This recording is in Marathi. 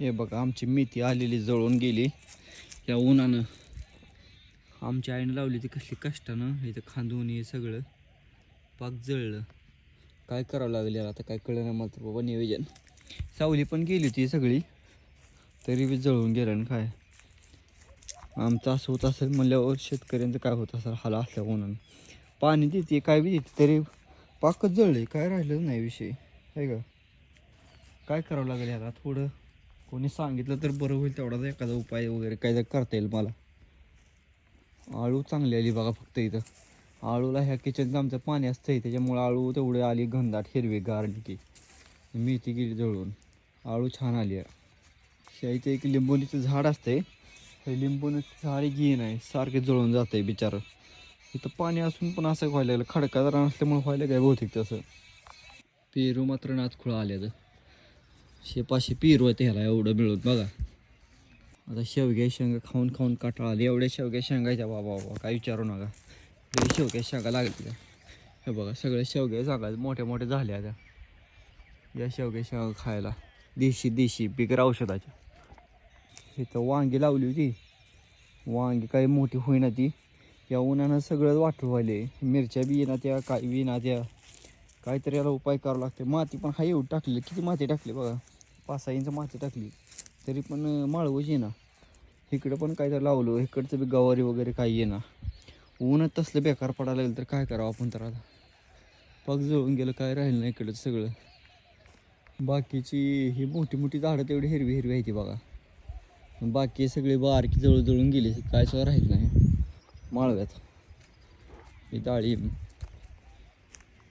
हे बघा आमची मेथी आलेली जळून गेली या उन्हानं. आमच्या आईनं लावली ती कसली कष्टानं इथं खांदून हे सगळं पाक जळलं. काय करावं लागेल याला आता काय कळलं नाही मला तर बाबा नियोजन. सावली पण गेली होती सगळी तरी बी जळून गेलं. काय आमचं असं होत असेल म्हणल्यावर शेतकऱ्यांचं काय होत असेल हाला असल्या उन्हानं. पाणी देते काय बी देते तरी पाकच जळले. काय राहिलं नाही विषय आहे का. काय करावं लागेल याला थोडं कोणी सांगितलं तर बरं होईल. तेवढाच एखादा उपाय वगैरे काय करता येईल मला. आळू चांगली आली बघा फक्त इथं. आळूला ह्या किचनचं आमचं पाणी असतं त्याच्यामुळं आळू तेवढी आली घनदाट हिरवी गारली की. मेथी गेली जळून. आळू छान आली आहे. इथे एक लिंबोणीचं झाड असतंय. हे लिंबोणीचं झाड घे नाही सारखे जळून जातंय बिचारं. इथं पाणी असून पण असं व्हायला लागलं. खडका जरा नसल्यामुळे व्हायला काय बहुतेक तसं. पेरू मात्र नाचखुळं आले तर शेपाशी पेरू आहे ह्याला एवढं मिळत बघा. आता शेवग्या शेंगा खाऊन खाऊन काटाळा आली. एवढ्या शेवग्या शेंगायच्या बाबा बाबा काय विचारू नका. शेवग्या शेंगा लागल्या. हे बघा सगळ्या शेवग्या सांगायचं मोठ्या मोठ्या झाल्या आता. या शेवग्या शेंगा खायला देशी बिगर औषधाच्या. इथं वांगी लावली होती. वांगी काही मोठी होईना ती. या उन्हानं सगळं वाटू व्हायले. मिरच्या बी येणार त्या काय बी येणार त्या. काहीतरी याला उपाय करावा लागते. माती पण हा एवढी टाकली किती माती टाकली बघा 5-6 इंच माती टाकली तरी पण माळवच येणार. इकडं पण काहीतरी लावलं इकडचं बी गवारी वगैरे काही येणार. ऊनच तसलं बेकार पडायला लागलं तर काय करावं आपण तर आता. पग जळून गेलं काय राहिलं नाही इकडं सगळं. बाकीची ही मोठी मोठी झाडं तेवढी हिरवी हिरवी आहे ती बघा. बाकी सगळी बारकी जळून गेली काय सुद्धा राहिलं नाही माळव्यात. ही डाळिंब